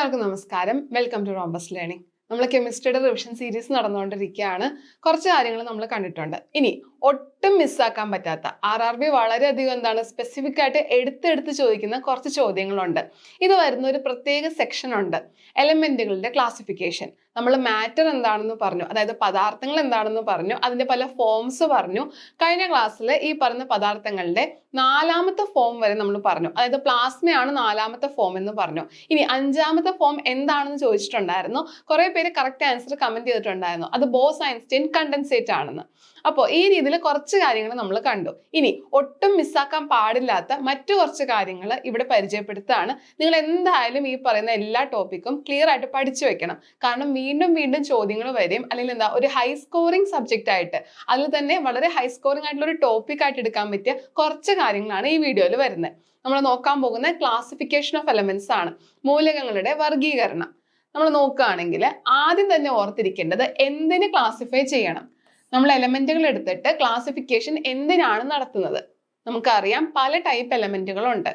എല്ലാവർക്കും നമസ്കാരം. Welcome to Rhombus Learning. നമ്മൾ കെമിസ്ട്രിയുടെ റിവിഷൻ സീരീസ് നടന്നുകൊണ്ടിരിക്കുകയാണ്. കുറച്ച് കാര്യങ്ങൾ നമ്മൾ കണ്ടിട്ടുണ്ട്. ഇനി ഒട്ടും മിസ്സാക്കാൻ പറ്റാത്ത RRB വളരെയധികം സ്പെസിഫിക് ആയിട്ട് എടുത്തെടുത്ത് ചോദിക്കുന്ന കുറച്ച് ചോദ്യങ്ങളുണ്ട്. ഇത് വരുന്ന ഒരു പ്രത്യേക സെക്ഷൻ ഉണ്ട്, എലമെന്റുകളുടെ ക്ലാസിഫിക്കേഷൻ. നമ്മൾ മാറ്റർ എന്താണെന്ന് പറഞ്ഞു, അതായത് പദാർത്ഥങ്ങൾ എന്താണെന്ന് പറഞ്ഞു, അതിന്റെ പല ഫോംസ് പറഞ്ഞു. കഴിഞ്ഞ ക്ലാസ്സിൽ ഈ പറഞ്ഞ പദാർത്ഥങ്ങളുടെ 4ാമത്തെ ഫോം വരെ നമ്മൾ പറഞ്ഞു, അതായത് പ്ലാസ്മയാണ് 4ാമത്തെ ഫോം എന്ന് പറഞ്ഞു. ഇനി 5ാമത്തെ ഫോം എന്താണെന്ന് ചോദിച്ചിട്ടുണ്ടായിരുന്നു. കുറെ പേര് കറക്റ്റ് ആൻസർ കമന്റ് ചെയ്തിട്ടുണ്ടായിരുന്നു, അത് ബോസ്-ഐൻസ്റ്റൈൻ കണ്ടൻസേറ്റ് ആണെന്ന്. അപ്പോൾ ഈ രീതിയിൽ കുറച്ച് കാര്യങ്ങൾ നമ്മൾ കണ്ടു. ഇനി ഒട്ടും മിസ്സാക്കാൻ പാടില്ലാത്ത മറ്റു കുറച്ച് കാര്യങ്ങൾ ഇവിടെ പരിചയപ്പെടുത്താണ്. നിങ്ങൾ എന്തായാലും ഈ പറയുന്ന എല്ലാ ടോപ്പിക്കും ക്ലിയർ ആയിട്ട് പഠിച്ചു വെക്കണം. കാരണം വീണ്ടും വീണ്ടും ചോദ്യങ്ങൾ വരും, അല്ലെങ്കിൽ ഒരു ഹൈ സ്കോറിംഗ് സബ്ജക്റ്റ് ആയിട്ട്, അതിൽ തന്നെ വളരെ ഹൈ സ്കോറിംഗ് ആയിട്ടുള്ള ഒരു ടോപ്പിക് ആയിട്ട് എടുക്കാൻ പറ്റിയ കുറച്ച് കാര്യങ്ങളാണ് ഈ വീഡിയോയിൽ വരുന്നത്. നമ്മൾ നോക്കാൻ പോകുന്ന ക്ലാസിഫിക്കേഷൻ ഓഫ് എലമെന്റ്സ് ആണ്, മൂലകങ്ങളുടെ വർഗീകരണം. നമ്മൾ നോക്കുകയാണെങ്കിൽ ആദ്യം തന്നെ ഓർത്തിരിക്കേണ്ടത് എന്തിനെ ക്ലാസിഫൈ ചെയ്യണം. നമ്മൾ എലമെന്റുകൾ എടുത്തിട്ട് ക്ലാസിഫിക്കേഷൻ എന്തിനാണ് നടത്തുന്നത്? നമുക്കറിയാം പല ടൈപ്പ് എലമെന്റുകളുണ്ട്.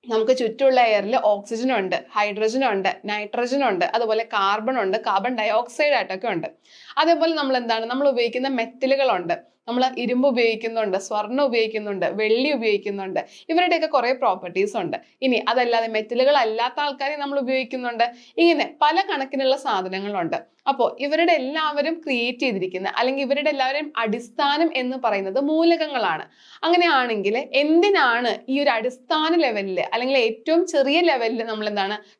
നമുക്ക് ചുറ്റുമുള്ള എയറിൽ ഓക്സിജൻ ഉണ്ട്, ഹൈഡ്രജൻ ഉണ്ട്, നൈട്രജൻ ഉണ്ട്, അതുപോലെ കാർബൺ ഉണ്ട്, കാർബൺ ഡയോക്സൈഡ് ആയിട്ടൊക്കെ ഉണ്ട്. അതേപോലെ നമ്മൾ ഉപയോഗിക്കുന്ന മെറ്റലുകളുണ്ട്. നമ്മൾ ഇരുമ്പ് ഉപയോഗിക്കുന്നുണ്ട്, സ്വർണ്ണം ഉപയോഗിക്കുന്നുണ്ട്, വെള്ളി ഉപയോഗിക്കുന്നുണ്ട്. ഇവരുടെയൊക്കെ കുറെ പ്രോപ്പർട്ടീസ് ഉണ്ട്. ഇനി അതല്ലാതെ മെറ്റലുകൾ അല്ലാത്ത ആൾക്കാരെ നമ്മൾ ഉപയോഗിക്കുന്നുണ്ട്. ഇങ്ങനെ പല കണക്കിനുള്ള സാധനങ്ങളുണ്ട്. അപ്പോൾ ഇവരുടെ എല്ലാവരും ക്രിയേറ്റ് ചെയ്തിരിക്കുന്ന, അല്ലെങ്കിൽ ഇവരുടെ എല്ലാവരും അടിസ്ഥാനം എന്ന് പറയുന്നത് മൂലകങ്ങളാണ്. അങ്ങനെയാണെങ്കിൽ എന്തിനാണ് ഈ ഒരു അടിസ്ഥാന ലെവലിൽ, അല്ലെങ്കിൽ ഏറ്റവും ചെറിയ ലെവലിൽ നമ്മൾ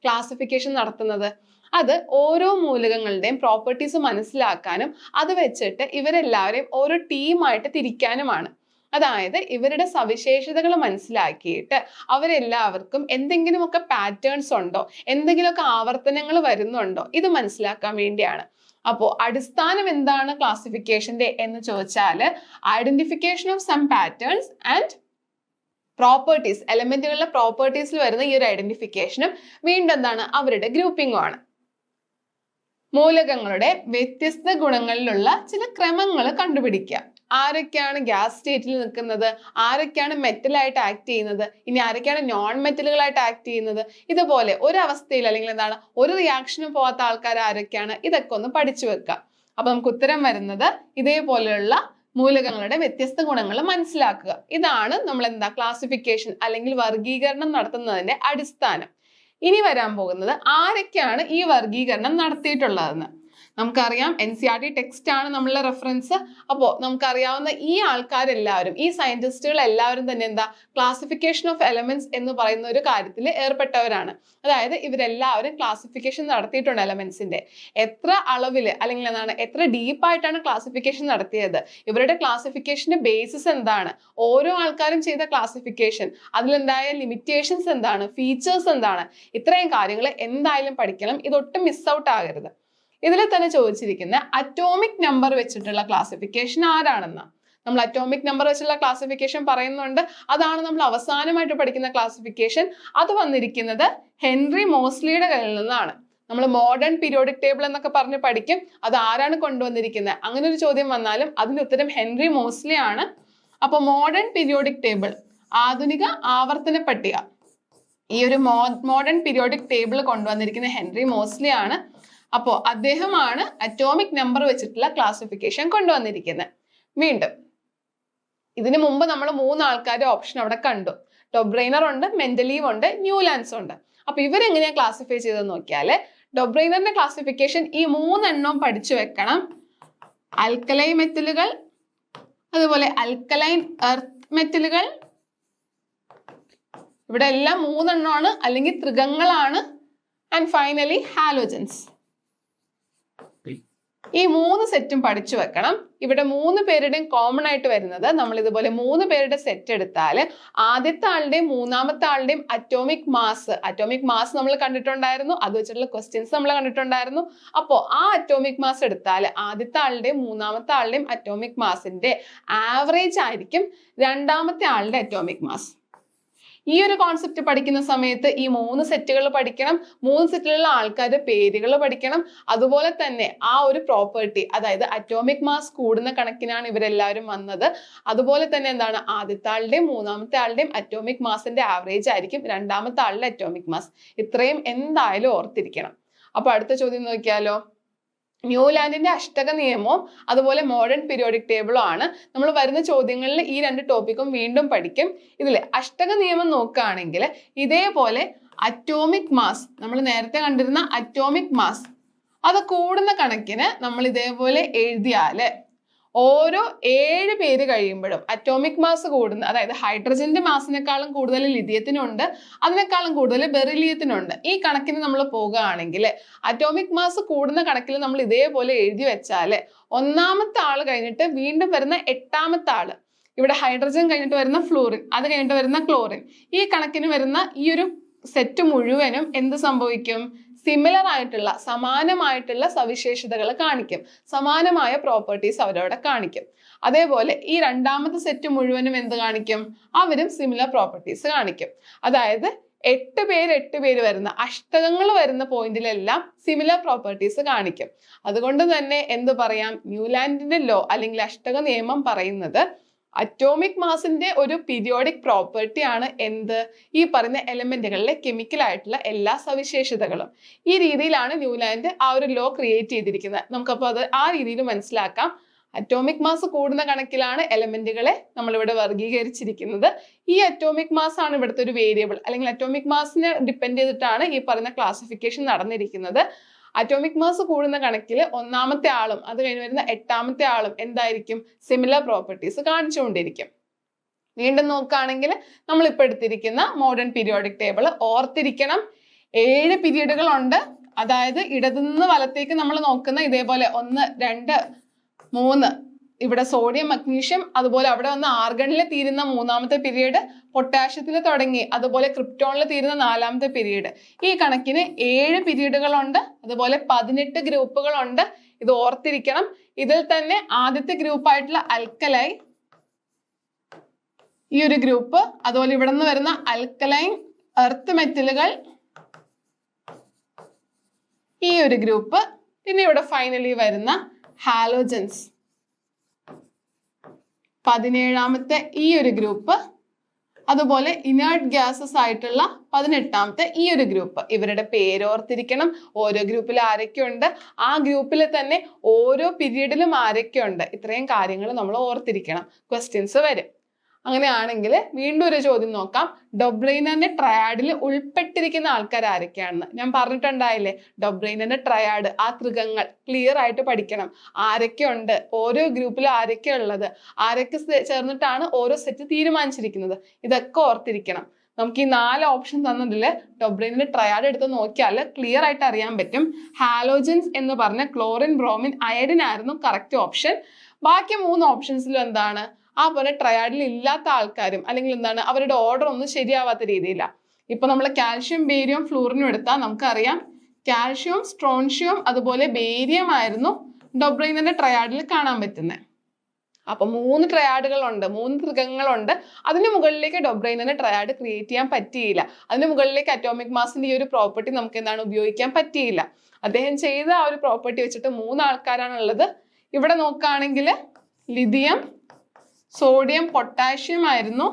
ക്ലാസിഫിക്കേഷൻ നടത്തുന്നത്? അത് ഓരോ മൂലകങ്ങളുടെയും പ്രോപ്പർട്ടീസ് മനസ്സിലാക്കാനും അത് വെച്ചിട്ട് ഇവരെല്ലാവരെയും ഓരോ ടീമായിട്ട് തിരിക്കാനുമാണ്. അതായത് ഇവരുടെ സവിശേഷതകൾ മനസ്സിലാക്കിയിട്ട് അവരെല്ലാവർക്കും എന്തെങ്കിലുമൊക്കെ പാറ്റേൺസ് ഉണ്ടോ, എന്തെങ്കിലുമൊക്കെ ആവർത്തനങ്ങൾ വരുന്നുണ്ടോ, ഇത് മനസ്സിലാക്കാൻ വേണ്ടിയാണ്. അപ്പോൾ അടിസ്ഥാനം എന്താണ് ക്ലാസിഫിക്കേഷന്റെ എന്ന് ചോദിച്ചാൽ identification of some patterns and properties. എലമെന്റുകളുടെ പ്രോപ്പർട്ടീസിൽ വരുന്ന ഈ ഒരു ഐഡന്റിഫിക്കേഷനും വീണ്ടും അവരുടെ ഗ്രൂപ്പിംഗും ആണ്. മൂലകങ്ങളുടെ വ്യത്യസ്ത ഗുണങ്ങളിലുള്ള ചില ക്രമങ്ങൾ കണ്ടുപിടിക്കുക. ആരൊക്കെയാണ് ഗ്യാസ് സ്റ്റേറ്റിൽ നിൽക്കുന്നത്, ആരൊക്കെയാണ് മെറ്റലായിട്ട് ആക്ട് ചെയ്യുന്നത്, ഇനി ആരൊക്കെയാണ് നോൺ മെറ്റലുകളായിട്ട് ആക്ട് ചെയ്യുന്നത്, ഇതുപോലെ ഒരു അവസ്ഥയിൽ അല്ലെങ്കിൽ ഒരു റിയാക്ഷനും പോകാത്ത ആൾക്കാർ ആരൊക്കെയാണ്, ഇതൊക്കെ ഒന്ന് പഠിച്ചു വെക്കുക. അപ്പൊ നമുക്ക് ഉത്തരം വരുന്നത് ഇതേപോലെയുള്ള മൂലകങ്ങളുടെ വ്യത്യസ്ത ഗുണങ്ങൾ മനസ്സിലാക്കുക. ഇതാണ് നമ്മൾ ക്ലാസിഫിക്കേഷൻ അല്ലെങ്കിൽ വർഗീകരണം നടത്തുന്നതിന്റെ അടിസ്ഥാനം. ഇനി വരാൻ പോകുന്നത് ആരൊക്കെയാണ് ഈ വർഗീകരണം നടത്തിയിട്ടുള്ളതെന്ന്. നമുക്കറിയാം NCERT ടെക്സ്റ്റ് ആണ് നമ്മളുടെ റെഫറൻസ്. അപ്പോൾ നമുക്കറിയാവുന്ന ഈ ആൾക്കാരെല്ലാവരും, ഈ സയന്റിസ്റ്റുകൾ എല്ലാവരും തന്നെ ക്ലാസിഫിക്കേഷൻ ഓഫ് എലമെന്റ്സ് എന്ന് പറയുന്ന ഒരു കാര്യത്തിൽ ഏർപ്പെട്ടവരാണ്. അതായത് ഇവരെല്ലാവരും ക്ലാസിഫിക്കേഷൻ നടത്തിയിട്ടുണ്ട് എലമെന്റ്സിന്റെ. എത്ര അളവിൽ അല്ലെങ്കിൽ എത്ര ഡീപ്പായിട്ടാണ് ക്ലാസിഫിക്കേഷൻ നടത്തിയത്, ഇവരുടെ ക്ലാസിഫിക്കേഷന്റെ ബേസിസ് എന്താണ്, ഓരോ ആൾക്കാരും ചെയ്ത ക്ലാസിഫിക്കേഷൻ, അതിലുണ്ടായ ലിമിറ്റേഷൻസ് എന്താണ്, ഫീച്ചേഴ്സ് എന്താണ്, ഇത്രയും കാര്യങ്ങൾ എന്തായാലും പഠിക്കണം. ഇതൊട്ടും മിസ് ഔട്ട് ആകരുത്. ഇതിൽ തന്നെ ചോദിച്ചിരിക്കുന്ന അറ്റോമിക് നമ്പർ വെച്ചിട്ടുള്ള ക്ലാസിഫിക്കേഷൻ ആരാണെന്ന്. നമ്മൾ അറ്റോമിക് നമ്പർ വെച്ചുള്ള ക്ലാസിഫിക്കേഷൻ പറയുന്നുണ്ട്, അതാണ് നമ്മൾ അവസാനമായിട്ട് പഠിക്കുന്ന ക്ലാസിഫിക്കേഷൻ. അത് വന്നിരിക്കുന്നത് ഹെൻറി മോസ്ലിയുടെ കയ്യിൽ നിന്നാണ്. നമ്മൾ മോഡേൺ പീരിയോഡിക് ടേബിൾ എന്നൊക്കെ പറഞ്ഞ് പഠിക്കും, അത് ആരാണ് കൊണ്ടുവന്നിരിക്കുന്നത്. അങ്ങനെ ഒരു ചോദ്യം വന്നാലും അതിന്റെ ഉത്തരം ഹെൻറി മോസ്ലി ആണ്. അപ്പൊ മോഡേൺ പീരിയോഡിക് ടേബിൾ, ആധുനിക ആവർത്തന പട്ടിക, ഈ ഒരു മോഡേൺ പീരിയോഡിക് ടേബിൾ കൊണ്ടുവന്നിരിക്കുന്ന ഹെൻറി മോസ്ലി ആണ്. അപ്പോൾ അദ്ദേഹമാണ് അറ്റോമിക് നമ്പർ വെച്ചിട്ടുള്ള ക്ലാസിഫിക്കേഷൻ കൊണ്ടുവന്നിരിക്കുന്നത്. വീണ്ടും ഇതിനു മുമ്പ് നമ്മൾ 3 ആൾക്കാരുടെ ഓപ്ഷൻ അവിടെ കണ്ടു. ഡൊബ്രൈനർ ഉണ്ട്, മെൻഡലീവ് ഉണ്ട്, ന്യൂലാൻഡ്സ് ഉണ്ട്. അപ്പൊ ഇവരെങ്ങനെയാ ക്ലാസിഫൈ ചെയ്തെന്ന് നോക്കിയാൽ ഡൊബ്രൈനറിന്റെ ക്ലാസിഫിക്കേഷൻ ഈ 3 എണ്ണവും പഠിച്ചു വെക്കണം. ആൽക്കലൈൻ മെറ്റലുകൾ, അതുപോലെ ആൽക്കലൈൻ എർത്ത് മെറ്റലുകൾ, ഇവിടെ എല്ലാം 3 എണ്ണമാണ് അല്ലെങ്കിൽ ത്രികങ്ങളാണ്. And finally halogens. ഈ 3 സെറ്റും പഠിച്ചു വെക്കണം. ഇവിടെ 3 പേരുടെയും കോമൺ ആയിട്ട് വരുന്നത്, നമ്മൾ ഇതുപോലെ 3 പേരുടെ സെറ്റ് എടുത്താൽ ആദ്യത്തെ ആളുടെയും മൂന്നാമത്തെ ആളുടെയും അറ്റോമിക് മാസ് നമ്മൾ കണ്ടിട്ടുണ്ടായിരുന്നു. അത് വെച്ചിട്ടുള്ള ക്വസ്റ്റ്യൻസ് നമ്മൾ കണ്ടിട്ടുണ്ടായിരുന്നു. അപ്പോൾ ആ അറ്റോമിക് മാസ് എടുത്താൽ ആദ്യത്തെ ആളുടെയും മൂന്നാമത്തെ ആളുടെയും അറ്റോമിക് മാസിന്റെ ആവറേജ് ആയിരിക്കും രണ്ടാമത്തെ ആളുടെ അറ്റോമിക് മാസ്. ഈ ഒരു കോൺസെപ്റ്റ് പഠിക്കുന്ന സമയത്ത് ഈ 3 സെറ്റുകൾ പഠിക്കണം, 3 സെറ്റിലുള്ള ആൾക്കാരുടെ പേരുകൾ പഠിക്കണം. അതുപോലെ തന്നെ ആ ഒരു പ്രോപ്പർട്ടി, അതായത് അറ്റോമിക് മാസ് കൂടുന്ന കണക്കിനാണ് ഇവരെല്ലാവരും വന്നത്. അതുപോലെ തന്നെ എന്താണ്, ആദ്യത്തെ ആളുടെയും മൂന്നാമത്തെ ആളുടെയും അറ്റോമിക് മാസിന്റെ ആവറേജ് ആയിരിക്കും രണ്ടാമത്തെ ആളുടെ അറ്റോമിക് മാസ്. ഇത്രയും എന്തായാലും ഓർത്തിരിക്കണം. അപ്പൊ അടുത്ത ചോദ്യം നോക്കിയാലോ. ന്യൂലാൻഡിന്റെ അഷ്ടക നിയമവും അതുപോലെ മോഡേൺ പീരിയോഡിക് ടേബിളും ആണ്. നമ്മൾ വരുന്ന ചോദ്യങ്ങളിൽ ഈ 2 ടോപ്പിക്കും വീണ്ടും പഠിക്കും. ഇതിലെ അഷ്ടക നിയമം നോക്കുകയാണെങ്കിൽ ഇതേപോലെ അറ്റോമിക് മാസ്, നമ്മൾ നേരത്തെ കണ്ടിരുന്ന അറ്റോമിക് മാസ് അത് കൂടുന്ന കണക്കിന് നമ്മൾ ഇതേപോലെ എഴുതിയാല് ഓരോ 7 പേര് കഴിയുമ്പോഴും അറ്റോമിക് മാസ് കൂടുന്ന, അതായത് ഹൈഡ്രജന്റെ മാസിനേക്കാളും കൂടുതൽ ലിഥിയത്തിനുണ്ട്, അതിനേക്കാളും കൂടുതൽ ബെറിലിയത്തിനുണ്ട്. ഈ കണക്കിന് നമ്മൾ പോകുകയാണെങ്കിൽ അറ്റോമിക് മാസ് കൂടുന്ന കണക്കിൽ നമ്മൾ ഇതേപോലെ എഴുതി വെച്ചാല് ഒന്നാമത്തെ ആള് കഴിഞ്ഞിട്ട് വീണ്ടും വരുന്ന 8ാമത്തെ ആള്, ഇവിടെ ഹൈഡ്രജൻ കഴിഞ്ഞിട്ട് വരുന്ന ഫ്ലൂറിൻ, അത് കഴിഞ്ഞിട്ട് വരുന്ന ക്ലോറിൻ, ഈ കണക്കിന് വരുന്ന ഈ ഒരു സെറ്റ് മുഴുവനും എന്ത് സംഭവിക്കും? സിമിലർ ആയിട്ടുള്ള, സമാനമായിട്ടുള്ള സവിശേഷതകൾ കാണിക്കും, സമാനമായ പ്രോപ്പർട്ടീസ് അവരവിടെ കാണിക്കും. അതേപോലെ ഈ രണ്ടാമത്തെ സെറ്റ് മുഴുവനും എന്ത് കാണിക്കും? അവരും സിമിലർ പ്രോപ്പർട്ടീസ് കാണിക്കും. അതായത് 8 പേര് വരുന്ന അഷ്ടകങ്ങൾ വരുന്ന പോയിന്റിലെല്ലാം സിമിലർ പ്രോപ്പർട്ടീസ് കാണിക്കും. അതുകൊണ്ട് തന്നെ എന്ത് പറയാം, ന്യൂലാൻഡിന്റെ ലോ അല്ലെങ്കിൽ അഷ്ടക നിയമം പറയുന്നത് അറ്റോമിക് മാസിന്റെ ഒരു പീരിയോഡിക് പ്രോപ്പർട്ടി ആണ് എന്ത്? ഈ പറയുന്ന എലമെന്റുകളിലെ കെമിക്കൽ ആയിട്ടുള്ള എല്ലാ സവിശേഷതകളും. ഈ രീതിയിലാണ് ന്യൂലാൻഡ് ആ ഒരു ലോ ക്രിയേറ്റ് ചെയ്തിരിക്കുന്നത്. നമുക്കപ്പോൾ അത് ആ രീതിയിൽ മനസ്സിലാക്കാം. അറ്റോമിക് മാസ് കൂടുന്ന കണക്കിലാണ് എലമെന്റുകളെ നമ്മളിവിടെ വർഗീകരിച്ചിരിക്കുന്നത്. ഈ അറ്റോമിക് മാസ് ആണ് ഇവിടുത്തെ ഒരു വേരിയബിൾ, അല്ലെങ്കിൽ അറ്റോമിക് മാസിനെ ഡിപ്പെൻഡ് ചെയ്തിട്ടാണ് ഈ പറയുന്ന ക്ലാസിഫിക്കേഷൻ നടന്നിരിക്കുന്നത്. അറ്റോമിക് മാസ് കൂടുന്ന കണക്കിൽ ഒന്നാമത്തെ ആളും അത് കഴിഞ്ഞ് വരുന്ന 8ാമത്തെ ആളും എന്തായിരിക്കും? സിമിലർ പ്രോപ്പർട്ടീസ് കാണിച്ചുകൊണ്ടിരിക്കും. വീണ്ടും നോക്കുകയാണെങ്കിൽ നമ്മൾ ഇപ്പോൾ എടുത്തിരിക്കുന്ന മോഡേൺ പീരിയോഡിക് ടേബിൾ ഓർത്തിരിക്കണം. 7 പീരീഡുകൾ ഉണ്ട്. അതായത് ഇടതുനിന്ന് വലത്തേക്ക് നമ്മൾ നോക്കുന്ന ഇതേപോലെ 1, 2, 3, ഇവിടെ സോഡിയം, മഗ്നീഷ്യം, അതുപോലെ അവിടെ വന്ന് ആർഗണിൽ തീരുന്ന 3ാമത്തെ പീരീഡ്, പൊട്ടാഷ്യത്തിൽ തുടങ്ങി അതുപോലെ ക്രിപ്റ്റോണിൽ തീരുന്ന 4ാമത്തെ പീരീഡ്. ഈ കണക്കിന് 7 പീരീഡുകളുണ്ട്. അതുപോലെ 18 ഗ്രൂപ്പുകളുണ്ട്. ഇത് ഓർത്തിരിക്കണം. ഇതിൽ തന്നെ ആദ്യത്തെ ഗ്രൂപ്പായിട്ടുള്ള അൽക്കലൈൻ, ഈ ഒരു ഗ്രൂപ്പ്, അതുപോലെ ഇവിടെ നിന്ന് വരുന്ന അൽക്കലൈൻ എർത്ത് മെറ്റലുകൾ, ഈ ഒരു ഗ്രൂപ്പ്, പിന്നെ ഇവിടെ ഫൈനലി വരുന്ന ഹാലോജൻസ്, 17ാമത്തെ ഈ ഒരു ഗ്രൂപ്പ്, അതുപോലെ ഇനേർട്ട് ഗ്യാസസ് ആയിട്ടുള്ള 18ാമത്തെ ഈ ഒരു ഗ്രൂപ്പ്. ഇവരുടെ പേര് ഓർത്തിരിക്കണം. ഓരോ ഗ്രൂപ്പിൽ ആരൊക്കെയുണ്ട്, ആ ഗ്രൂപ്പിൽ തന്നെ ഓരോ പീരീഡിലും ആരൊക്കെയുണ്ട്, ഇത്രയും കാര്യങ്ങൾ നമ്മൾ ഓർത്തിരിക്കണം. ക്വസ്റ്റ്യൻസ് വരും. അങ്ങനെയാണെങ്കിൽ വീണ്ടും ഒരു ചോദ്യം നോക്കാം. ഡൊബ്രെയ്നറിന്റെ ട്രയാഡിൽ ഉൾപ്പെട്ടിരിക്കുന്ന ആൾക്കാർ ആരൊക്കെയാണെന്ന് ഞാൻ പറഞ്ഞിട്ടുണ്ടായില്ലേ. ഡൊബ്രെയ്നറിന്റെ ട്രയാഡ്, ആ ത്രികങ്ങൾ ക്ലിയർ ആയിട്ട് പഠിക്കണം. ആരൊക്കെയുണ്ട്, ഓരോ ഗ്രൂപ്പിൽ ആരൊക്കെ ഉള്ളത്, ആരൊക്കെ ചേർന്നിട്ടാണ് ഓരോ സെറ്റ് തീരുമാനിച്ചിരിക്കുന്നത്, ഇതൊക്കെ ഓർത്തിരിക്കണം. നമുക്ക് ഈ 4 ഓപ്ഷൻ തന്നതിൽ ഡൊബ്രെയ്നറിന്റെ ട്രയാഡ് എടുത്ത് നോക്കിയാൽ ക്ലിയർ ആയിട്ട് അറിയാൻ പറ്റും. ഹാലോജൻസ് എന്ന് പറഞ്ഞ ക്ലോറിൻ, ബ്രോമിൻ, അയഡിൻ ആയിരുന്നു കറക്റ്റ് ഓപ്ഷൻ. ബാക്കി 3 ഓപ്ഷൻസിലും എന്താണ്, ആ പോലെ ട്രയാഡിൽ ഇല്ലാത്ത ആൾക്കാരും, അല്ലെങ്കിൽ എന്താണ്, അവരുടെ ഓർഡർ ഒന്നും ശരിയാവാത്ത രീതിയിലാണ്. ഇപ്പൊ നമ്മൾ കാൽഷ്യം, ബേരിയം, ഫ്ലൂറിനും എടുത്താൽ നമുക്കറിയാം കാൽഷ്യവും സ്ട്രോൺഷ്യവും അതുപോലെ ബേരിയം ആയിരുന്നു ഡൊബ്രെയ്നറിന്റെ ട്രയാഡിൽ കാണാൻ പറ്റുന്നത്. അപ്പൊ 3 ട്രയാഡുകളുണ്ട്, 3 ത്രികങ്ങളുണ്ട്. അതിന് മുകളിലേക്ക് ഡൊബ്രെയ്നറിന്റെ ട്രയാഡ് ക്രിയേറ്റ് ചെയ്യാൻ പറ്റിയില്ല. അതിന് മുകളിലേക്ക് അറ്റോമിക് മാസിന്റെ ഈ ഒരു പ്രോപ്പർട്ടി നമുക്ക് എന്താണ് ഉപയോഗിക്കാൻ പറ്റിയില്ല. അദ്ദേഹം ചെയ്ത ആ ഒരു പ്രോപ്പർട്ടി വെച്ചിട്ട് 3 ആൾക്കാരാണുള്ളത്. ഇവിടെ നോക്കുകയാണെങ്കിൽ ലിഥിയം, സോഡിയം, പൊട്ടാഷ്യം ആയിരുന്നു.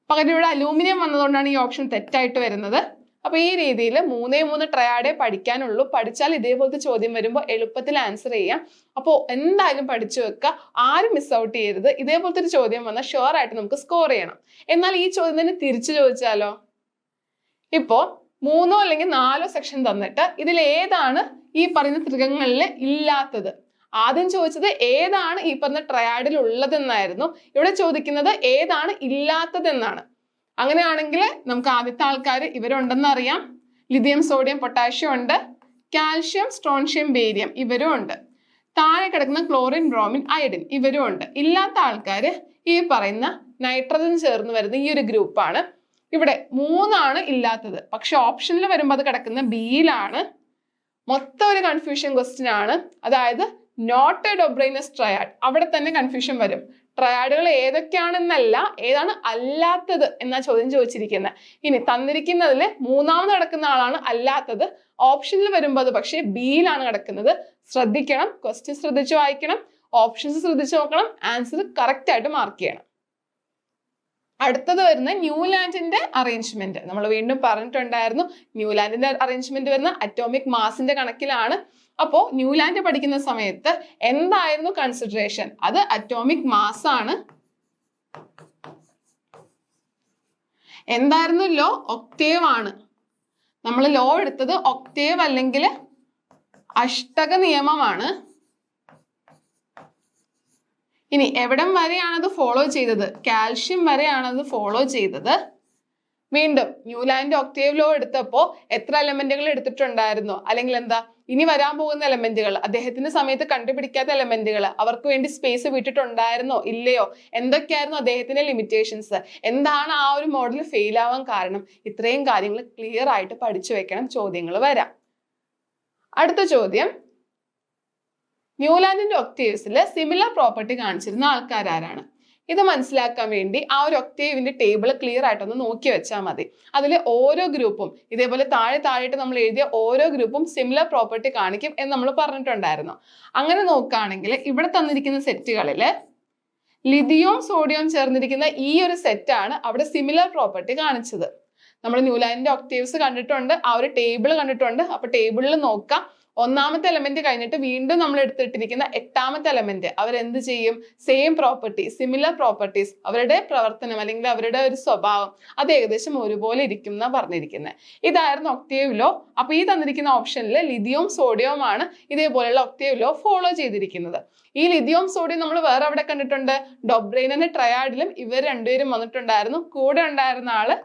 പകരം ഇവിടെ അലൂമിനിയം വന്നതുകൊണ്ടാണ് ഈ ഓപ്ഷൻ തെറ്റായിട്ട് വരുന്നത്. അപ്പൊ ഈ രീതിയിൽ 3 ട്രയാഡേ പഠിക്കാനുള്ളൂ. പഠിച്ചാൽ ഇതേപോലത്തെ ചോദ്യം വരുമ്പോൾ എളുപ്പത്തിൽ ആൻസർ ചെയ്യാം. അപ്പോൾ എന്തായാലും പഠിച്ചു വെക്കുക, ആരും മിസ് ഔട്ട് ചെയ്യരുത്. ഇതേപോലത്തെ ഒരു ചോദ്യം വന്നാൽ ഷുവർ ആയിട്ട് നമുക്ക് സ്കോർ ചെയ്യണം. എന്നാൽ ഈ ചോദ്യം തന്നെ തിരിച്ചു ചോദിച്ചാലോ, ഇപ്പോ 3 അല്ലെങ്കിൽ 4 സെക്ഷൻ തന്നിട്ട് ഇതിൽ ഏതാണ് ഈ പറയുന്ന ത്രികങ്ങളിൽ ഇല്ലാത്തത്? ആദ്യം ചോദിച്ചത് ഏതാണ് ഈ പറഞ്ഞ ട്രയാഡിൽ ഉള്ളതെന്നായിരുന്നു. ഇവിടെ ചോദിക്കുന്നത് ഏതാണ് ഇല്ലാത്തതെന്നാണ്. അങ്ങനെയാണെങ്കിൽ നമുക്ക് ആദ്യത്തെ ആൾക്കാർ ഇവരുണ്ടെന്ന് അറിയാം. ലിഥിയം, സോഡിയം, പൊട്ടാഷ്യം ഉണ്ട്. കാൽഷ്യം, സ്ട്രോൺഷ്യം, ബേരിയം ഇവരും ഉണ്ട്. താഴെ കിടക്കുന്ന ക്ലോറിൻ, ബ്രോമിൻ, അയഡിൻ ഇവരും ഉണ്ട്. ഇല്ലാത്ത ആൾക്കാർ ഈ പറയുന്ന നൈട്രജൻ ചേർന്ന് വരുന്ന ഈ ഒരു ഗ്രൂപ്പാണ്. ഇവിടെ 3 ആണ് ഇല്ലാത്തത്. പക്ഷെ ഓപ്ഷനിൽ വരുമ്പോൾ അത് കിടക്കുന്ന ബിയിലാണ്. മൊത്തം ഒരു കൺഫ്യൂഷൻ ക്വസ്റ്റ്യൻ ആണ്. അതായത് നോട്ട് എ ഡൊബ്രെയ്നസ് ട്രയാഡ്, അവിടെ തന്നെ കൺഫ്യൂഷൻ വരും. ട്രയാഡുകൾ ഏതൊക്കെയാണെന്നല്ല, ഏതാണ് അല്ലാത്തത് എന്നാ ചോദ്യം ചോദിച്ചിരിക്കുന്നത്. ഇനി തന്നിരിക്കുന്നതിൽ മൂന്നാമത് കിടക്കുന്ന ആളാണ് അല്ലാത്തത്. ഓപ്ഷനിൽ വരുമ്പോൾ അത് പക്ഷേ ബിയിലാണ് കിടക്കുന്നത്. ശ്രദ്ധിക്കണം, ക്വസ്റ്റ്യൻ ശ്രദ്ധിച്ച് വായിക്കണം, ഓപ്ഷൻസ് ശ്രദ്ധിച്ച് നോക്കണം, ആൻസർ കറക്റ്റ് ആയിട്ട് മാർക്ക് ചെയ്യണം. അടുത്തത് വരുന്ന ന്യൂലാൻഡിന്റെ അറേഞ്ച്മെന്റ്. നമ്മൾ വീണ്ടും പറഞ്ഞിട്ടുണ്ടായിരുന്നു, ന്യൂലാൻഡിന്റെ അറേഞ്ച്മെന്റ് വരുന്ന അറ്റോമിക് മാസിന്റെ കണക്കിലാണ്. അപ്പോ ന്യൂലാൻഡ് പഠിക്കുന്ന സമയത്ത് എന്തായിരുന്നു കൺസിഡറേഷൻ? അത് അറ്റോമിക് മാസ് ആണ്. എന്തായിരുന്നു ലോ? ഒക്ടേവ് ആണ്. നമ്മൾ ലോ എടുത്തത് ഒക്ടേവ് അല്ലെങ്കിൽ അഷ്ടക നിയമമാണ്. ഇനി എവിടം വരെയാണ് അത് ഫോളോ ചെയ്തത്? കാൽഷ്യം വരെയാണ് അത് ഫോളോ ചെയ്തത്. വീണ്ടും ന്യൂലാൻഡ് ഒക്ടേവ് ലോ എടുത്തപ്പോൾ എത്ര എലമെന്റുകൾ എടുത്തിട്ടുണ്ടായിരുന്നു? അല്ലെങ്കിൽ എന്താ ഇനി വരാൻ പോകുന്ന എലമെന്റുകൾ, അദ്ദേഹത്തിന്റെ സമയത്ത് കണ്ടുപിടിക്കാത്ത എലമെന്റുകൾ, അവർക്ക് വേണ്ടി സ്പേസ് വിട്ടിട്ടുണ്ടായിരുന്നോ ഇല്ലയോ? എന്തൊക്കെയായിരുന്നു അദ്ദേഹത്തിന്റെ ലിമിറ്റേഷൻസ്? എന്താണ് ആ ഒരു മോഡൽ ഫെയിൽ ആവാൻ കാരണം? ഇത്രയും കാര്യങ്ങൾ ക്ലിയർ ആയിട്ട് പഠിച്ചു വെക്കണം, ചോദ്യങ്ങൾ വരാം. അടുത്ത ചോദ്യം, ന്യൂലാൻഡിന്റെ ഒക്ടേവ്സിൽ സിമിലർ പ്രോപ്പർട്ടി കാണിച്ചിരുന്ന ആൾക്കാർ ആരാണ്? ഇത് മനസ്സിലാക്കാൻ വേണ്ടി ആ ഒരു ഒക്ടേവിന്റെ ടേബിൾ ക്ലിയർ ആയിട്ടൊന്ന് നോക്കി വെച്ചാൽ മതി. അതിൽ ഓരോ ഗ്രൂപ്പും ഇതേപോലെ താഴെയായിട്ട് നമ്മൾ എഴുതിയ ഓരോ ഗ്രൂപ്പും സിമിലർ പ്രോപ്പർട്ടി കാണിക്കും എന്ന് നമ്മൾ പറഞ്ഞിട്ടുണ്ടായിരുന്നു. അങ്ങനെ നോക്കുകയാണെങ്കിൽ ഇവിടെ തന്നിരിക്കുന്ന സെറ്റുകളിൽ ലിഥിയവും സോഡിയവും ചേർന്നിരിക്കുന്ന ഈ ഒരു സെറ്റാണ് അവിടെ സിമിലർ പ്രോപ്പർട്ടി കാണിച്ചത്. നമ്മൾ ന്യൂലാൻഡിന്റെ ഒക്ടേവ്സ് കണ്ടിട്ടുണ്ട്, ആ ഒരു ടേബിൾ കണ്ടിട്ടുണ്ട്. അപ്പൊ ടേബിളിൽ നോക്കാം, ഒന്നാമത്തെ എലമെന്റ് കഴിഞ്ഞിട്ട് വീണ്ടും നമ്മൾ എടുത്തിട്ടിരിക്കുന്ന എട്ടാമത്തെ എലമെന്റ് അവരെന്ത് ചെയ്യും? സെയിം പ്രോപ്പർട്ടി, സിമിലർ പ്രോപ്പർട്ടീസ്, അവരുടെ പ്രവർത്തനം അല്ലെങ്കിൽ അവരുടെ ഒരു സ്വഭാവം അത് ഏകദേശം ഒരുപോലെ ഇരിക്കും എന്നാണ് പറഞ്ഞിരിക്കുന്നത്. ഇതായിരുന്നു ഒക്ടേവ് ലോ. അപ്പൊ ഈ തന്നിരിക്കുന്ന ഓപ്ഷനിൽ ലിഥിയവും സോഡിയവും ആണ് ഇതേപോലെയുള്ള ഒക്ടേവ് ലോ ഫോളോ ചെയ്തിരിക്കുന്നത്. ഈ ലിഥിയവും സോഡിയം നമ്മൾ വേറെ എവിടെ കണ്ടിട്ടുണ്ട്? ഡൊബ്രൈനിന്റെ ട്രയാഡിലും ഇവർ രണ്ടുപേരും വന്നിട്ടുണ്ടായിരുന്നു. കൂടെ ഉണ്ടായിരുന്ന ആള്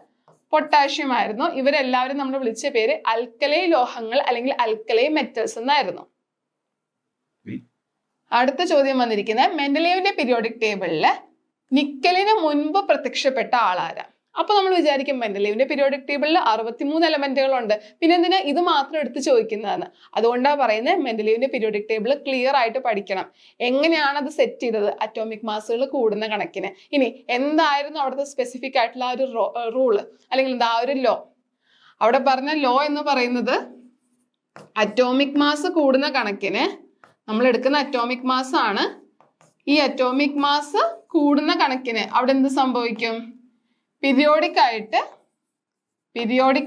പൊട്ടാഷ്യം ആയിരുന്നു. ഇവരെല്ലാവരും നമ്മൾ വിളിച്ച പേര് അൽക്കലൈ ലോഹങ്ങൾ അല്ലെങ്കിൽ അൽക്കലൈ മെറ്റൽസ് എന്നായിരുന്നു. അടുത്ത ചോദ്യം വന്നിരിക്കുന്നത് മെൻഡലേവിന്റെ പീരിയോഡിക് ടേബിളില് നിക്കലിന് മുൻപ് പ്രത്യക്ഷപ്പെട്ട ആളാരാ? അപ്പൊ നമ്മൾ വിചാരിക്കും മെൻഡലേവിന്റെ പീരിയോഡിക് ടേബിളിൽ 63 എലമെന്റുകളുണ്ട്, പിന്നെ എന്തിനാ ഇത് മാത്രം എടുത്ത് ചോദിക്കുന്നതാണ്? അതുകൊണ്ടാണ് പറയുന്നത് മെൻഡലേവിന്റെ പീരിയോഡിക് ടേബിൾ ക്ലിയർ ആയിട്ട് പഠിക്കണം. എങ്ങനെയാണ് അത് സെറ്റ് ചെയ്തത്? അറ്റോമിക് മാസുകൾ കൂടുന്ന കണക്കിന്. ഇനി എന്തായിരുന്നു അവിടുത്തെ സ്പെസിഫിക് ആയിട്ടുള്ള ഒരു റൂള് അല്ലെങ്കിൽ എന്താ ഒരു ലോ? അവിടെ പറഞ്ഞ ലോ എന്ന് പറയുന്നത് അറ്റോമിക് മാസ് കൂടുന്ന കണക്കിന് നമ്മൾ എടുക്കുന്ന അറ്റോമിക് മാസ് ആണ്. ഈ അറ്റോമിക് മാസ് കൂടുന്ന കണക്കിന് അവിടെ എന്ത് സംഭവിക്കും? പീരിയോഡിക്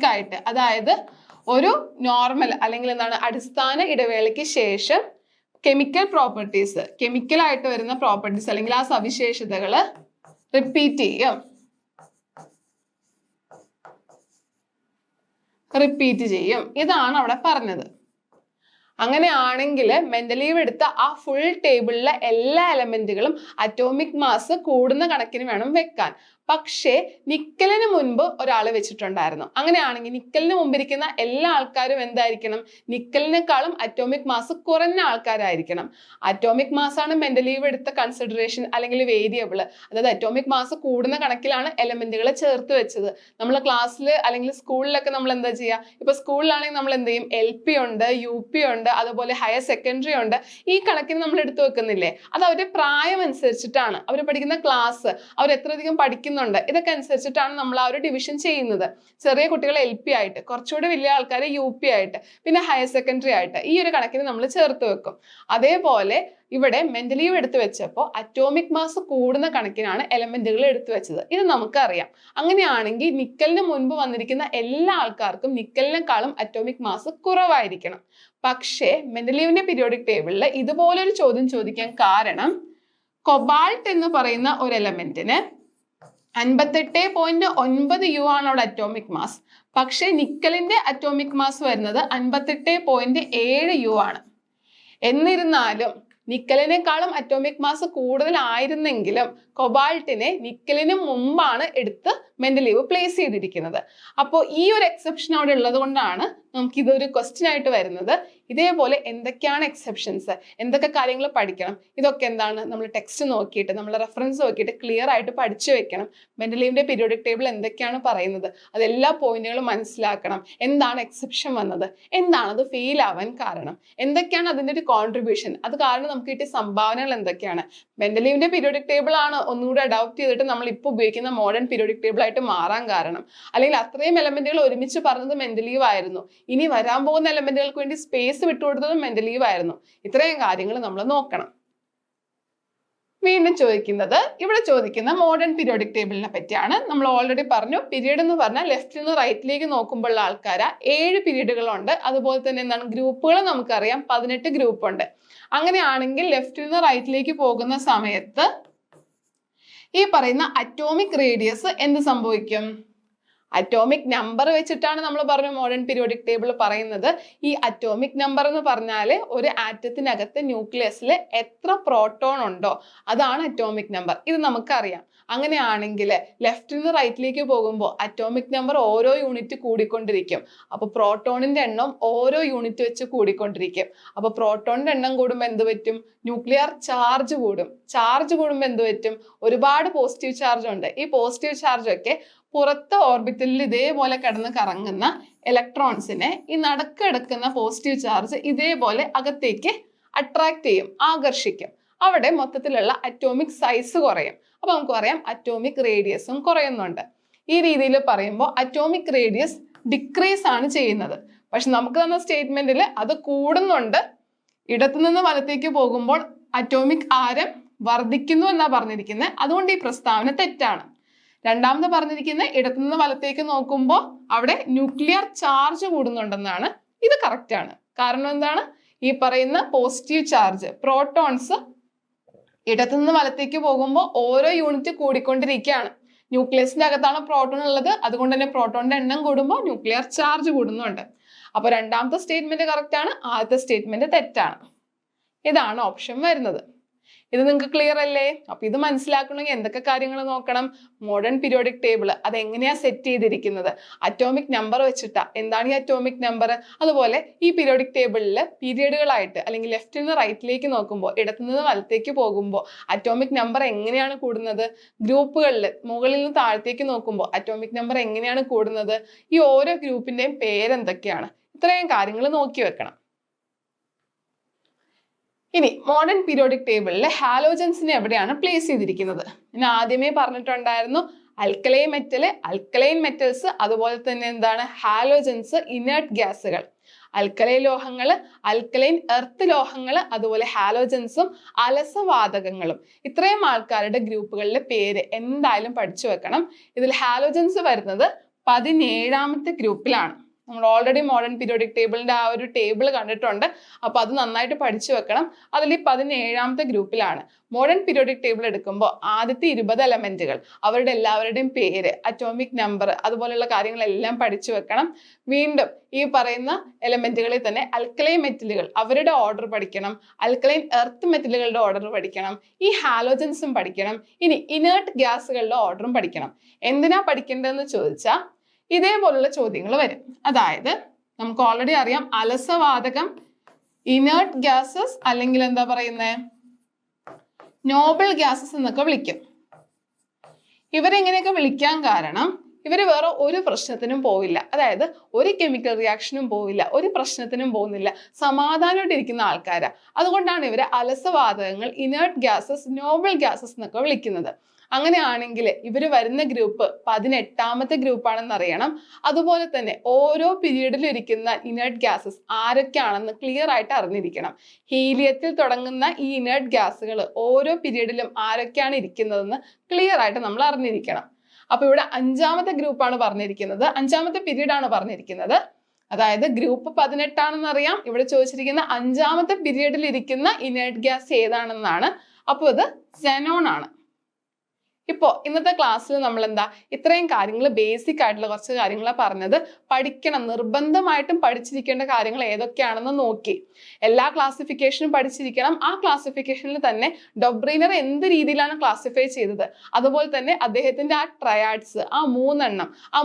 ആയിട്ട് അതായത് ഒരു നോർമൽ അല്ലെങ്കിൽ എന്താണ് അടിസ്ഥാന ഇടവേളയ്ക്ക് ശേഷം കെമിക്കൽ പ്രോപ്പർട്ടീസ്, കെമിക്കലായിട്ട് വരുന്ന പ്രോപ്പർട്ടീസ് അല്ലെങ്കിൽ ആ സവിശേഷതകൾ റിപ്പീറ്റ് ചെയ്യും. ഇതാണ് അവിടെ പറഞ്ഞത്. അങ്ങനെയാണെങ്കിൽ മെൻഡലീവ് എടുത്ത ആ ഫുൾ ടേബിളിലെ എല്ലാ എലമെന്റുകളും അറ്റോമിക് മാസ് കൂടുന്ന കണക്കിന് വേണം വെക്കാൻ. പക്ഷേ നിക്കലിന് മുൻപ് ഒരാൾ വെച്ചിട്ടുണ്ടായിരുന്നു. അങ്ങനെയാണെങ്കിൽ നിക്കലിന് മുമ്പിരിക്കുന്ന എല്ലാ ആൾക്കാരും എന്തായിരിക്കണം? നിക്കലിനേക്കാളും അറ്റോമിക് മാസ് കുറഞ്ഞ ആൾക്കാരായിരിക്കണം. അറ്റോമിക് മാസ് ആണ് മെൻഡലീവ് എടുത്ത കൺസിഡറേഷൻ അല്ലെങ്കിൽ വേരിയബിൾ. അതായത് അറ്റോമിക് മാസ് കൂടുന്ന കണക്കിലാണ് എലമെന്റുകളെ ചേർത്ത് വെച്ചത്. നമ്മൾ ക്ലാസ്സിൽ അല്ലെങ്കിൽ സ്കൂളിലൊക്കെ നമ്മൾ എന്താ ചെയ്യുക? ഇപ്പൊ സ്കൂളിലാണെങ്കിൽ നമ്മൾ എന്ത് ചെയ്യും? LP ഉണ്ട്, UP ഉണ്ട്, അതുപോലെ ഹയർ സെക്കൻഡറി ഉണ്ട്. ഈ കണക്കിന് നമ്മൾ എടുത്തു വെക്കുന്നില്ലേ? അത് അവരുടെ പ്രായം അനുസരിച്ചിട്ടാണ്, അവർ പഠിക്കുന്ന ക്ലാസ്, അവർ എത്രയധികം പഠിക്കുന്നുണ്ട്, ഇതൊക്കെ അനുസരിച്ചിട്ടാണ് നമ്മൾ ആ ഒരു ഡിവിഷൻ ചെയ്യുന്നത്. ചെറിയ കുട്ടികൾ LP ആയിട്ട്, കുറച്ചുകൂടി വലിയ ആൾക്കാർ UP ആയിട്ട്, പിന്നെ ഹയർ സെക്കൻഡറി ആയിട്ട് ഈ ഒരു കണക്കിന് നമ്മൾ ചേർത്ത് വെക്കും. അതേപോലെ ഇവിടെ മെൻഡലീവ് എടുത്തു വെച്ചപ്പോൾ അറ്റോമിക് മാസ് കൂടുന്ന കണക്കിനാണ് എലമെന്റുകൾ എടുത്തു വെച്ചത്. ഇത് നമുക്കറിയാം. അങ്ങനെയാണെങ്കിൽ നിക്കലിന് മുൻപ് വന്നിരിക്കുന്ന എല്ലാ ആൾക്കാർക്കും നിക്കലിനേക്കാളും അറ്റോമിക് മാസ് കുറവായിരിക്കണം. പക്ഷേ മെൻഡലീവിന്റെ പീരിയോഡിക് ടേബിളിൽ ഇതുപോലൊരു ചോദ്യം ചോദിക്കാൻ കാരണം കൊബാൾട്ട് എന്ന് പറയുന്ന ഒരു എലമെന്റിന് 58.9 U ആണ് അവിടെ അറ്റോമിക് മാസ്. പക്ഷേ നിക്കലിന്റെ അറ്റോമിക് മാസ് വരുന്നത് 58.7 U ആണ്. എന്നിരുന്നാലും നിക്കലിനേക്കാളും അറ്റോമിക് മാസ് കൂടുതലായിരുന്നെങ്കിലും കൊബാൾട്ടിനെ നിക്കലിന് മുമ്പാണ് എടുത്ത് മെൻഡലീവ് പ്ലേസ് ചെയ്തിരിക്കുന്നത്. അപ്പോൾ ഈ ഒരു എക്സെപ്ഷൻ അവിടെ ഉള്ളത് കൊണ്ടാണ് നമുക്ക് ഇതൊരു ക്വസ്റ്റ്യൻ ആയിട്ട് വരുന്നത്. ഇതേപോലെ എന്തൊക്കെയാണ് എക്സെപ്ഷൻസ്, എന്തൊക്കെ കാര്യങ്ങൾ പഠിക്കണം, ഇതൊക്കെ എന്താണ് നമ്മൾ ടെക്സ്റ്റ് നോക്കിയിട്ട് നമ്മൾ റെഫറൻസ് നോക്കിയിട്ട് ക്ലിയർ ആയിട്ട് പഠിച്ചു വെക്കണം. മെൻഡലീവിന്റെ പീരിയോഡിക് ടേബിൾ എന്തൊക്കെയാണ് പറയുന്നത് അതെല്ലാ പോയിന്റുകളും മനസ്സിലാക്കണം. എന്താണ് എക്സെപ്ഷൻ വന്നത്, എന്താണ് അത് ഫെയിൽ ആവാൻ കാരണം, എന്തൊക്കെയാണ് അതിന്റെ ഒരു കോൺട്രിബ്യൂഷൻ, അത് കാരണം നമുക്ക് കിട്ടിയ സംഭാവനകൾ എന്തൊക്കെയാണ്. മെൻഡലീവിന്റെ പീരിയോഡിക് ടേബിൾ ആണ് ഒന്നുകൂടി അഡോപ്റ്റ് ചെയ്തിട്ട് നമ്മൾ ഇപ്പോൾ ഉപയോഗിക്കുന്ന മോഡേൺ പീരിയോഡിക് ടേബിൾ ആയിട്ട് മാറാൻ കാരണം. അല്ലെങ്കിൽ അത്രയും എലമെന്റുകൾ ഒരുമിച്ച് പറഞ്ഞത് മെൻഡലീവ് ആയിരുന്നു, ഇനി വരാൻ പോകുന്ന എലമെന്റുകൾക്ക് വേണ്ടി സ്പേസ് വിട്ടുകൊടുത്തതും മെൻഡലീവ് ആയിരുന്നു. ഇത്രയും കാര്യങ്ങൾ നമ്മൾ നോക്കണം. വീണ്ടും ഇവിടെ ചോദിക്കുന്ന മോഡേൺ പീരിയോഡിക് ടേബിളിനെ പറ്റിയാണ്. നമ്മൾ ഓൾറെഡി പറഞ്ഞു, പീരീഡ് എന്ന് പറഞ്ഞാൽ ലെഫ്റ്റിൽ നിന്ന് റൈറ്റിലേക്ക് നോക്കുമ്പോഴുള്ള ആൾക്കാരാ 7 പീരീഡുകളുണ്ട്. അതുപോലെ തന്നെ എന്താണ് ഗ്രൂപ്പുകൾ നമുക്കറിയാം, 18 ഗ്രൂപ്പ് ഉണ്ട്. അങ്ങനെയാണെങ്കിൽ ലെഫ്റ്റിൽ നിന്ന് റൈറ്റിലേക്ക് പോകുന്ന സമയത്ത് ഈ പറയുന്ന അറ്റോമിക് റേഡിയസ് എന്ത് സംഭവിക്കും? അറ്റോമിക് നമ്പർ വെച്ചിട്ടാണ് നമ്മൾ പറഞ്ഞു മോഡേൺ പീരിയോഡിക് ടേബിൾ പറയുന്നത്. ഈ അറ്റോമിക് നമ്പർ എന്ന് പറഞ്ഞാൽ ഒരു ആറ്റത്തിനകത്ത് ന്യൂക്ലിയസിൽ എത്ര പ്രോട്ടോൺ ഉണ്ടോ അതാണ് അറ്റോമിക് നമ്പർ. ഇത് നമുക്കറിയാം. അങ്ങനെയാണെങ്കിൽ ലെഫ്റ്റിൽ നിന്ന് റൈറ്റിലേക്ക് പോകുമ്പോൾ അറ്റോമിക് നമ്പർ ഓരോ യൂണിറ്റ് കൂടിക്കൊണ്ടിരിക്കും. അപ്പോൾ പ്രോട്ടോണിന്റെ എണ്ണം ഓരോ യൂണിറ്റ് വെച്ച് കൂടിക്കൊണ്ടിരിക്കും. അപ്പോൾ പ്രോട്ടോണിന്റെ എണ്ണം കൂടുമ്പോൾ എന്ത് പറ്റും? ന്യൂക്ലിയർ ചാർജ് കൂടും. ചാർജ് കൂടുമ്പോൾ എന്ത് പറ്റും? ഒരുപാട് പോസിറ്റീവ് ചാർജ് ഉണ്ട്. ഈ പോസിറ്റീവ് ചാർജ് ഒക്കെ പുറത്തെ ഓർബിറ്റലിൽ ഇതേപോലെ കിടന്ന് കറങ്ങുന്ന ഇലക്ട്രോൺസിനെ ഈ നടുക്കെടുക്കുന്ന പോസിറ്റീവ് ചാർജ് ഇതേപോലെ അകത്തേക്ക് അട്രാക്ട് ചെയ്യും, ആകർഷിക്കും. അവിടെ മൊത്തത്തിലുള്ള അറ്റോമിക് സൈസ് കുറയും. അപ്പൊ നമുക്ക് പറയാം അറ്റോമിക് റേഡിയസും കുറയുന്നുണ്ട്. ഈ രീതിയിൽ പറയുമ്പോൾ അറ്റോമിക് റേഡിയസ് ഡിക്രീസ് ആണ് ചെയ്യുന്നത്. പക്ഷെ നമുക്ക് തന്ന സ്റ്റേറ്റ്മെന്റിൽ അത് കൂടുന്നുണ്ട്. ഇടത്തുനിന്ന് വലത്തേക്ക് പോകുമ്പോൾ അറ്റോമിക് ആരം വർദ്ധിക്കുന്നു എന്നാ പറഞ്ഞിരിക്കുന്നത്. അതുകൊണ്ട് ഈ പ്രസ്താവന തെറ്റാണ്. രണ്ടാമത് പറഞ്ഞിരിക്കുന്നത് ഇടത്തുനിന്ന് വലത്തേക്ക് നോക്കുമ്പോൾ അവിടെ ന്യൂക്ലിയർ ചാർജ് കൂടുന്നുണ്ടെന്നാണ്. ഇത് കറക്റ്റ് ആണ്. കാരണം എന്താണ്? ഈ പറയുന്ന പോസിറ്റീവ് ചാർജ് പ്രോട്ടോൺസ് ഇടത്തുനിന്ന് വലത്തേക്ക് പോകുമ്പോൾ ഓരോ യൂണിറ്റ് കൂടിക്കൊണ്ടിരിക്കുകയാണ്. ന്യൂക്ലിയസിന്റെ അകത്താണ് പ്രോട്ടോൺ ഉള്ളത്. അതുകൊണ്ട് തന്നെ പ്രോട്ടോണിന്റെ എണ്ണം കൂടുമ്പോൾ ന്യൂക്ലിയർ ചാർജ് കൂടുന്നുണ്ട്. അപ്പൊ രണ്ടാമത്തെ സ്റ്റേറ്റ്മെന്റ് കറക്റ്റ് ആണ്, ആദ്യത്തെ സ്റ്റേറ്റ്മെന്റ് തെറ്റാണ്. ഇതാണ് ഓപ്ഷൻ വരുന്നത്. ഇത് നിങ്ങൾക്ക് ക്ലിയർ അല്ലേ? അപ്പൊ ഇത് മനസ്സിലാക്കണമെങ്കിൽ എന്തൊക്കെ കാര്യങ്ങൾ നോക്കണം? മോഡേൺ പീരിയോഡിക് ടേബിൾ അതെങ്ങനെയാ സെറ്റ് ചെയ്തിരിക്കുന്നത്, അറ്റോമിക് നമ്പർ വെച്ചിട്ടാ. എന്താണ് ഈ അറ്റോമിക് നമ്പർ? അതുപോലെ ഈ പീരിയോഡിക് ടേബിളിൽ പീരിയഡുകളായിട്ട് അല്ലെങ്കിൽ ലെഫ്റ്റിൽ നിന്ന് റൈറ്റിലേക്ക് നോക്കുമ്പോൾ ഇടത്തുനിന്ന് വലത്തേക്ക് പോകുമ്പോൾ അറ്റോമിക് നമ്പർ എങ്ങനെയാണ് കൂടുന്നത്? ഗ്രൂപ്പുകളിൽ മുകളിൽ നിന്ന് താഴത്തേക്ക് നോക്കുമ്പോൾ അറ്റോമിക് നമ്പർ എങ്ങനെയാണ് കൂടുന്നത്? ഈ ഓരോ ഗ്രൂപ്പിന്റെയും പേരെന്തൊക്കെയാണ്? ഇത്രയും കാര്യങ്ങൾ നോക്കി വെക്കണം. ഇനി മോഡേൺ പീരിയോഡിക് ടേബിളിൽ ഹാലോജൻസിനെ എവിടെയാണ് പ്ലേസ് ചെയ്തിരിക്കുന്നത്? ഞാൻ ആദ്യമേ പറഞ്ഞിട്ടുണ്ടായിരുന്നു, അൽക്കലൈൻ മെറ്റൽസ്, അതുപോലെ തന്നെ എന്താണ് ഹാലോജൻസ്, ഇനേർട്ട് ഗ്യാസുകൾ. അൽക്കലൈൻ ലോഹങ്ങൾ, അൽക്കലൈൻ എർത്ത് ലോഹങ്ങൾ, അതുപോലെ ഹാലോജൻസും അലസവാതകങ്ങളും. ഇത്രയും ആൾക്കാരുടെ ഗ്രൂപ്പുകളിലെ പേര് എന്തായാലും പഠിച്ചു വെക്കണം. ഇതിൽ ഹാലോജൻസ് വരുന്നത് 17ാമത്തെ ഗ്രൂപ്പിലാണ്. നമ്മൾ ഓൾറെഡി മോഡേൺ പീരിയോഡിക് ടേബിളിന്റെ ആ ഒരു ടേബിൾ കണ്ടിട്ടുണ്ട്. അപ്പൊ അത് നന്നായിട്ട് പഠിച്ചു വെക്കണം. അതിൽ 17ാമത്തെ ഗ്രൂപ്പിലാണ്. മോഡേൺ പീരിയോഡിക് ടേബിൾ എടുക്കുമ്പോൾ ആദ്യത്തെ 20 എലമെന്റുകൾ, അവരുടെ എല്ലാവരുടെയും പേര്, അറ്റോമിക് നമ്പർ, അതുപോലെയുള്ള കാര്യങ്ങളെല്ലാം പഠിച്ചു വെക്കണം. വീണ്ടും ഈ പറയുന്ന എലമെന്റുകളിൽ തന്നെ അൽക്കലൈൻ മെറ്റലുകൾ, അവരുടെ ഓർഡർ പഠിക്കണം. അൽക്കലൈൻ എർത്ത് മെറ്റലുകളുടെ ഓർഡർ പഠിക്കണം. ഈ ഹാലോജൻസും പഠിക്കണം. ഇനി ഇനേർട്ട് ഗ്യാസുകളുടെ ഓർഡറും പഠിക്കണം. എന്തിനാ പഠിക്കേണ്ടതെന്ന് ചോദിച്ചാൽ ഇതേപോലുള്ള ചോദ്യങ്ങൾ വരും. അതായത് നമുക്ക് ഓൾറെഡി അറിയാം, അലസവാതകം, ഇനേർട്ട് ഗ്യാസസ്, അല്ലെങ്കിൽ എന്താ പറയുന്നത്, നോബിൾ ഗ്യാസസ് എന്നൊക്കെ വിളിക്കും. ഇവരെങ്ങനെയൊക്കെ വിളിക്കാൻ കാരണം ഇവർ വേറെ ഒരു പ്രശ്നത്തിനും പോവില്ല. അതായത് ഒരു കെമിക്കൽ റിയാക്ഷനും പോവില്ല, ഒരു പ്രശ്നത്തിനും പോകുന്നില്ല, സമാധാനമായിട്ടിരിക്കുന്ന ആൾക്കാരാ. അതുകൊണ്ടാണ് ഇവരെ അലസവാതകങ്ങൾ, ഇനേർട്ട് ഗ്യാസസ്, നോബിൾ ഗ്യാസസ് എന്നൊക്കെ വിളിക്കുന്നത്. അങ്ങനെയാണെങ്കിൽ ഇവർ വരുന്ന ഗ്രൂപ്പ് 18ാമത്തെ ഗ്രൂപ്പാണെന്ന് അറിയണം. അതുപോലെ തന്നെ ഓരോ പീരീഡിലും ഇരിക്കുന്ന ഇനേർട്ട് ഗ്യാസസ് ആരൊക്കെയാണെന്ന് ക്ലിയർ ആയിട്ട് അറിഞ്ഞിരിക്കണം. ഹീലിയത്തിൽ തുടങ്ങുന്ന ഈ ഇനേർട്ട് ഗ്യാസുകൾ ഓരോ പീരീഡിലും ആരൊക്കെയാണ് ഇരിക്കുന്നതെന്ന് ക്ലിയർ ആയിട്ട് നമ്മൾ അറിഞ്ഞിരിക്കണം. അപ്പൊ ഇവിടെ 5ാമത്തെ ഗ്രൂപ്പാണ് പറഞ്ഞിരിക്കുന്നത്, 5ാമത്തെ പീരീഡ് ആണ് പറഞ്ഞിരിക്കുന്നത്. അതായത് ഗ്രൂപ്പ് 18 ആണെന്ന് അറിയാം. ഇവിടെ ചോദിച്ചിരിക്കുന്ന 5ാമത്തെ പീരീഡിൽ ഇരിക്കുന്ന ഇനേർട്ട് ഗ്യാസ് ഏതാണെന്നാണ്. അപ്പോൾ ഇത് സെനോൺ ആണ്. ഇപ്പോൾ ഇന്നത്തെ ക്ലാസ്സിൽ നമ്മൾ എന്താ ഇത്രയും കാര്യങ്ങൾ ബേസിക് ആയിട്ടുള്ള കുറച്ച് കാര്യങ്ങളാണ് പറഞ്ഞത്. പഠിക്കണം, നിർബന്ധമായിട്ടും പഠിച്ചിരിക്കേണ്ട കാര്യങ്ങൾ ഏതൊക്കെയാണെന്ന് നോക്കി. എല്ലാ ക്ലാസിഫിക്കേഷനും പഠിച്ചിരിക്കണം. ആ ക്ലാസിഫിക്കേഷനിൽ തന്നെ ഡൊബ്രീനർ എന്ത് രീതിയിലാണ് ക്ലാസിഫൈ ചെയ്തത്, അതുപോലെ തന്നെ അദ്ദേഹത്തിന്റെ ആ ട്രയാഡ്സ്, ആ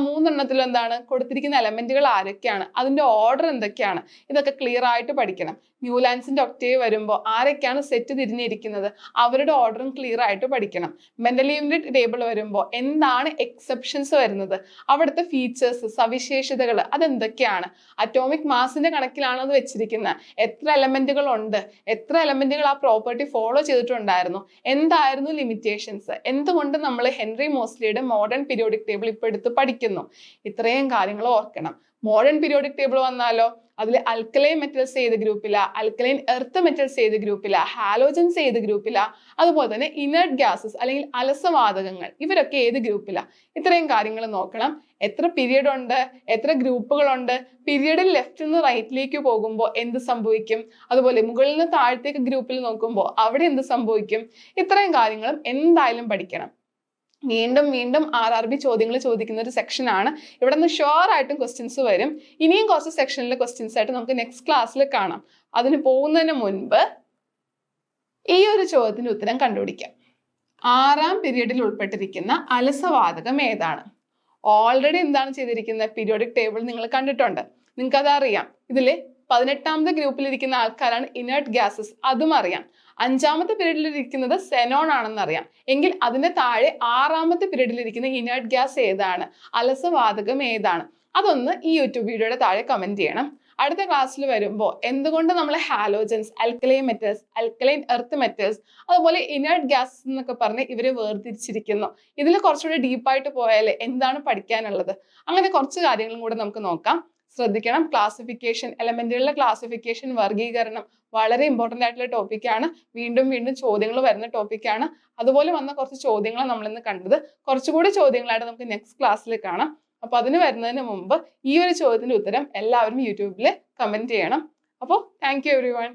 മൂന്നെണ്ണത്തിൽ എന്താണ് കൊടുത്തിരിക്കുന്ന എലമെന്റുകൾ ആരൊക്കെയാണ്, അതിന്റെ ഓർഡർ എന്തൊക്കെയാണ്, ഇതൊക്കെ ക്ലിയർ ആയിട്ട് പഠിക്കണം. ന്യൂലാൻഡ്സിന്റെ ഒക്ടേവ് വരുമ്പോൾ ആരൊക്കെയാണ് സെറ്റ് തിരിഞ്ഞിരിക്കുന്നത്, അവരുടെ ഓർഡറും ക്ലിയർ ആയിട്ട് പഠിക്കണം. മെൻഡലീവിന്റെ ടേബിൾ വരുമ്പോൾ എന്താണ് എക്സെപ്ഷൻസ് വരുന്നത്, അവിടുത്തെ ഫീച്ചേഴ്സ്, സവിശേഷതകൾ അതെന്തൊക്കെയാണ്, അറ്റോമിക് മാസിന്റെ കണക്കിലാണ് അത് വെച്ചിരിക്കുന്നത്, എത്ര എലമെന്റുകൾ ഉണ്ട്, എത്ര എലമെന്റുകൾ ആ പ്രോപ്പർട്ടി ഫോളോ ചെയ്തിട്ടുണ്ടായിരുന്നു, എന്തായിരുന്നു ലിമിറ്റേഷൻസ്, എന്തുകൊണ്ട് നമ്മൾ ഹെൻറി മോസ്ലിയുടെ മോഡേൺ പീരിയോഡിക് ടേബിൾ ഇപ്പോൾ എടുത്ത് പഠിക്കുന്നു, ഇത്രയും കാര്യങ്ങൾ ഓർക്കണം. മോഡേൺ പീരിയോഡിക് ടേബിൾ വന്നാലോ അതിൽ അൽക്കലൈൻ മെറ്റൽസ് ഏത് ഗ്രൂപ്പില, അൽക്കലൈൻ എർത്ത് മെറ്റൽസ് ഏത് ഗ്രൂപ്പില, ഹാലോജൻസ് ഏത് ഗ്രൂപ്പില, അതുപോലെ തന്നെ ഇനർട്ട് ഗ്യാസസ് അല്ലെങ്കിൽ അലസവാതകങ്ങൾ ഇവരൊക്കെ ഏത് ഗ്രൂപ്പില, ഇത്രയും കാര്യങ്ങൾ നോക്കണം. എത്ര പീരിയഡ് ഉണ്ട്, എത്ര ഗ്രൂപ്പുകളുണ്ട്, പീരിയഡിൽ ലെഫ്റ്റിൽ നിന്ന് റൈറ്റിലേക്ക് പോകുമ്പോൾ എന്ത് സംഭവിക്കും, അതുപോലെ മുകളിൽ നിന്ന് താഴത്തേക്ക് ഗ്രൂപ്പിൽ നോക്കുമ്പോൾ അവിടെ എന്ത് സംഭവിക്കും, ഇത്രയും കാര്യങ്ങളും എന്തായാലും പഠിക്കണം. വീണ്ടും വീണ്ടും RRB ചോദ്യങ്ങൾ ചോദിക്കുന്ന ഒരു സെക്ഷൻ ആണ്. ഇവിടെ നിന്ന് ഷുവർ ആയിട്ടും ക്വസ്റ്റ്യൻസ് വരും. ഇനിയും കുറച്ച് സെക്ഷനിലെ ക്വസ്റ്റ്യൻസ് ആയിട്ട് നമുക്ക് നെക്സ്റ്റ് ക്ലാസ്സിൽ കാണാം. അതിന് പോകുന്നതിന് മുൻപ് ഈ ഒരു ചോദ്യത്തിന് ഉത്തരം കണ്ടുപിടിക്കാം. 6ാം പീരീഡിൽ ഉൾപ്പെട്ടിരിക്കുന്ന അലസവാതകം ഏതാണ്? ഓൾറെഡി എന്താണ് ചെയ്തിരിക്കുന്നത്, പീരിയോഡിക് ടേബിൾ നിങ്ങൾ കണ്ടിട്ടുണ്ട്, നിങ്ങൾക്ക് അതറിയാം. ഇതില് 18ാമത്തെ ഗ്രൂപ്പിലിരിക്കുന്ന ആൾക്കാരാണ് ഇനർട്ട് ഗ്യാസസ്, അതും അറിയാം. 5ാമത്തെ പീരീഡിൽ ഇരിക്കുന്നത് സെനോൺ ആണെന്ന് അറിയാം. എങ്കിൽ അതിന്റെ താഴെ 6ാമത്തെ പീരീഡിൽ ഇരിക്കുന്ന ഇനർട്ട് ഗ്യാസ് ഏതാണ്, അലസവാതകം ഏതാണ്, അതൊന്ന് ഈ യൂട്യൂബ് വീഡിയോയുടെ താഴെ കമന്റ് ചെയ്യണം. അടുത്ത ക്ലാസ്സിൽ വരുമ്പോൾ എന്തുകൊണ്ട് നമ്മൾ ഹാലോജൻസ്, അൽക്കലൈൻ മെറ്റൽസ്, അൽക്കലൈൻ എർത്ത് മെറ്റൽസ്, അതുപോലെ ഇനർട്ട് ഗ്യാസ് എന്നൊക്കെ പറഞ്ഞ് ഇവരെ വേർതിരിച്ചിരിക്കുന്നു, ഇതിൽ കുറച്ചുകൂടി ഡീപ്പായിട്ട് പോയാൽ എന്താണ് പഠിക്കാനുള്ളത്, അങ്ങനെ കുറച്ച് കാര്യങ്ങളും കൂടെ നമുക്ക് നോക്കാം. ശ്രദ്ധിക്കണം, ക്ലാസിഫിക്കേഷൻ, എലമെന്റുകളുടെ ക്ലാസിഫിക്കേഷൻ, വർഗീകരണം വളരെ ഇമ്പോർട്ടൻ്റ് ആയിട്ടുള്ള ടോപ്പിക്കാണ്. വീണ്ടും വീണ്ടും ചോദ്യങ്ങൾ വരുന്ന ടോപ്പിക്കാണ്. അതുപോലെ വന്ന കുറച്ച് ചോദ്യങ്ങളാണ് നമ്മളിന്ന് കണ്ടത്. കുറച്ചുകൂടി ചോദ്യങ്ങളായിട്ട് നമുക്ക് നെക്സ്റ്റ് ക്ലാസ്സിൽ കാണാം. അപ്പോൾ അതിന് വരുന്നതിന് മുമ്പ് ഈ ഒരു ചോദ്യത്തിന്റെ ഉത്തരം എല്ലാവരും യൂട്യൂബിൽ കമന്റ് ചെയ്യണം. അപ്പോൾ താങ്ക് യു എവരിവൺ.